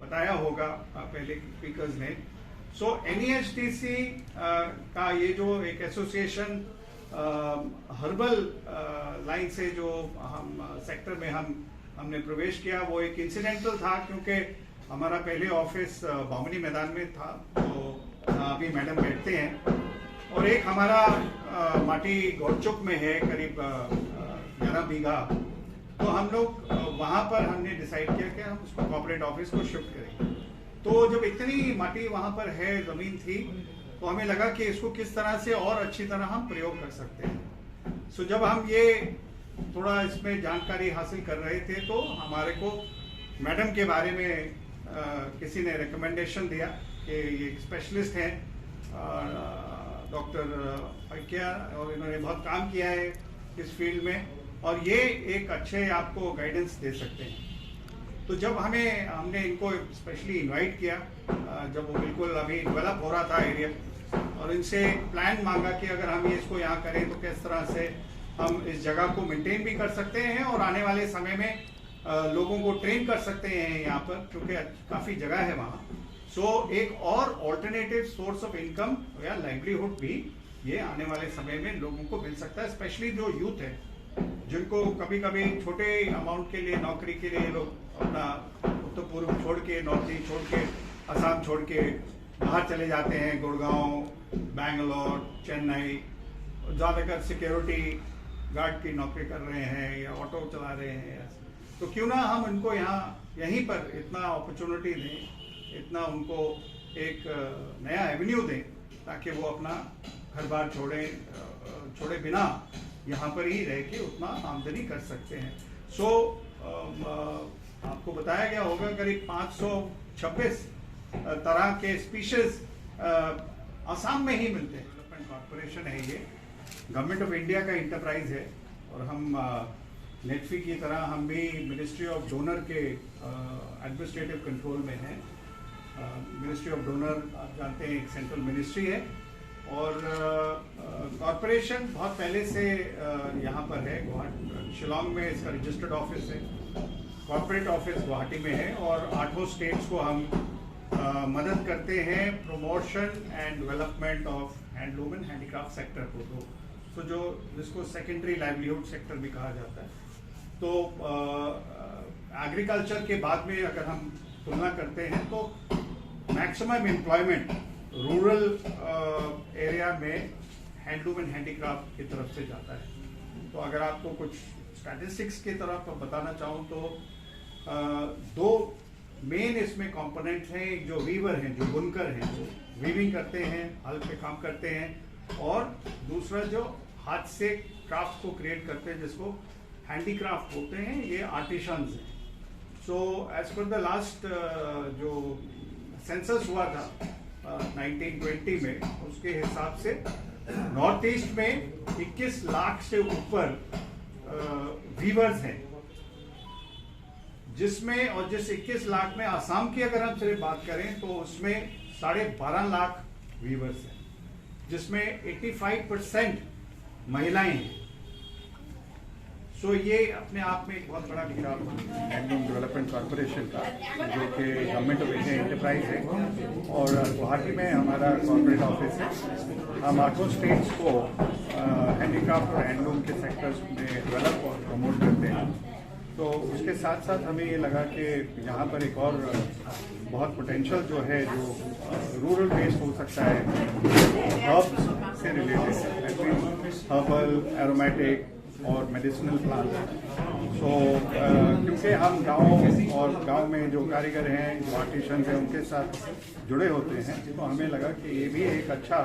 बताया होगा पहले स्पीकर्स ने। सो NEHTC का ये जो एक एसोसिएशन हर्बल लाइन से जो हम सेक्टर में हमने प्रवेश किया, वो एक इंसिडेंटल था क्योंकि हमारा पहले ऑफिस बामनी मैदान में था, तो अभी मैडम बैठते हैं, और एक हमारा माटी गौरचुक में है करीब 11 बीघा। तो हम लोग वहां पर हमने डिसाइड किया कि हम उसको कॉर्पोरेट ऑफिस को शिफ्ट करेंगे। तो जब इतनी माटी वहां पर है, जमीन थी, तो हमें लगा कि इसको किस तरह से और अच्छी तरह हम प्रयोग कर सकते हैं। सो जब हम ये थोड़ा इसमें जानकारी हासिल कर रहे थे, तो हमारे को मैडम के बारे में किसी ने रिकमेंडेशन दिया कि ये एक स्पेशलिस्ट हैं डॉक्टर फैकिया, और इन्होंने बहुत काम किया है इस फील्ड में, और ये एक अच्छे आपको गाइडेंस दे सकते हैं। तो जब हमने इनको स्पेशली इनवाइट किया, जब वो बिल्कुल अभी डेवलप हो रहा था एरिया, और इनसे प्लान मांगा कि अगर हम इसको यहाँ करें तो किस तरह से हम इस जगह को मेंटेन भी कर सकते हैं और आने वाले समय में लोगों को ट्रेन कर सकते हैं यहाँ पर, क्योंकि काफ़ी जगह है वहाँ। सो एक और ऑल्टरनेटिव सोर्स ऑफ इनकम या लाइवलीहुड भी ये आने वाले समय में लोगों को मिल सकता है, स्पेशली जो यूथ है, जिनको कभी कभी छोटे अमाउंट के लिए नौकरी के लिए लोग अपना उत्तर पूर्व छोड़ के, नॉर्थ ईस्ट छोड़ के, असम छोड़ के बाहर चले जाते हैं, गुड़गांव, बैंगलोर, चेन्नई, ज़्यादातर सिक्योरिटी गार्ड की नौकरी कर रहे हैं या ऑटो चला रहे हैं। तो क्यों ना हम उनको यहीं पर इतना अपॉर्चुनिटी दें, इतना उनको एक नया एवेन्यू दें, ताकि वो अपना घर बार छोड़े बिना यहाँ पर ही रह के उतना आमदनी कर सकते हैं। सो आपको बताया गया होगा करीब 526 तरह के स्पीशीज असम में ही मिलते हैं। डेवलपमेंट कॉर्पोरेशन है ये, गवर्नमेंट ऑफ इंडिया का इंटरप्राइज है, और हम नेटफी की तरह हम भी मिनिस्ट्री ऑफ डोनर के एडमिनिस्ट्रेटिव कंट्रोल में हैं। मिनिस्ट्री ऑफ डोनर आप जानते हैं एक सेंट्रल मिनिस्ट्री है, और कॉर्पोरेशन बहुत पहले से यहाँ पर है। शिलोंग में इसका रजिस्टर्ड ऑफिस है, कॉर्पोरेट ऑफिस गुवाहाटी में है, और 8 स्टेट्स को हम मदद करते हैं promotion and development of handloom and handicraft sector को, तो जो जिसको सेकेंडरी लाइवलीहुड सेक्टर भी कहा जाता है। तो एग्रीकल्चर के बाद में अगर हम तुलना करते हैं तो मैक्सिमम एम्प्लॉयमेंट रूरल एरिया में हैंडलूम एंड हैंडीक्राफ्ट की तरफ से जाता है। तो अगर आपको कुछ स्टैटिस्टिक्स की तरफ बताना चाहूँ तो 2 मेन इसमें कंपोनेंट हैं। एक जो वीवर हैं, जो बुनकर हैं, जो वीविंग करते हैं, हल पे काम करते हैं, और दूसरा जो हाथ से क्राफ्ट को क्रिएट करते हैं, जिसको हैंडीक्राफ्ट बोलते हैं, ये आर्टिशंस हैं। So as per the last जो सेंसस हुआ था 1920 में, उसके हिसाब से नॉर्थ ईस्ट में 21 लाख से ऊपर वीवर्स हैं, जिसमें, और जिस 21 लाख में असम की अगर हम सिर्फ बात करें तो उसमें 12.5 लाख वीवर्स हैं, जिसमें 85% महिलाएं हैं। सो ये अपने आप में एक बहुत बड़ा गिराव हैंडलूम डेवलपमेंट कॉर्पोरेशन का, जो कि गवर्नमेंट ऑफ इंडिया इंटरप्राइज है, और गुवाहाटी में हमारा कॉर्पोरेट ऑफिस है। हम 8 स्टेट्स को हैंडीक्राफ्ट और हैंडलूम के सेक्टर्स में डेवलप और प्रमोट करते हैं। तो उसके साथ साथ हमें ये लगा कि यहाँ पर एक और बहुत पोटेंशियल जो है, जो रूरल बेस्ड हो सकता है, हर्ब्स से रिलेटेड, हर्बल, एरोमेटिक और मेडिसिनल प्लांट्स। सो क्योंकि हम गांव में जो कारीगर हैं, जो आर्टिशन हैं, उनके साथ जुड़े होते हैं, तो हमें लगा कि ये भी एक अच्छा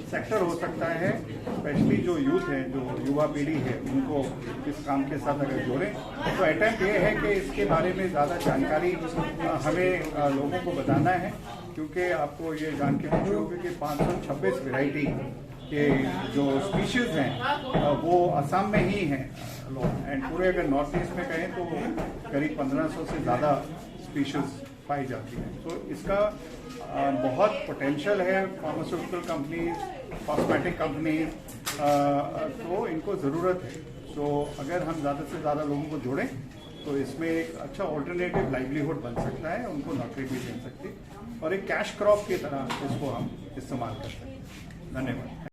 सेक्टर हो सकता है, स्पेशली जो यूथ है, जो युवा पीढ़ी है, उनको इस काम के साथ अगर जोड़ें। तो अटेम्प्ट ये है कि इसके बारे में ज़्यादा जानकारी हमें लोगों को बताना है, क्योंकि आपको ये जान के खुशी होगी कि 526 वैरायटी के जो स्पीशीज़ हैं वो असम में ही हैं, एंड पूरे अगर नॉर्थ ईस्ट में कहें तो करीब 1500 से ज़्यादा स्पीशीज़ पाई जाती हैं। तो इसका बहुत पोटेंशियल है। फार्मास्यूटिकल कंपनीज, कॉस्मेटिक कंपनीज, तो इनको ज़रूरत है। सो अगर हम ज़्यादा से ज़्यादा लोगों को जोड़ें तो इसमें एक अच्छा ऑल्टरनेटिव लाइवलीहुड बन सकता है, उनको नौकरी भी मिल सकती है और एक कैश क्रॉप की तरह इसको हम इस्तेमाल कर सकते हैं। धन्यवाद।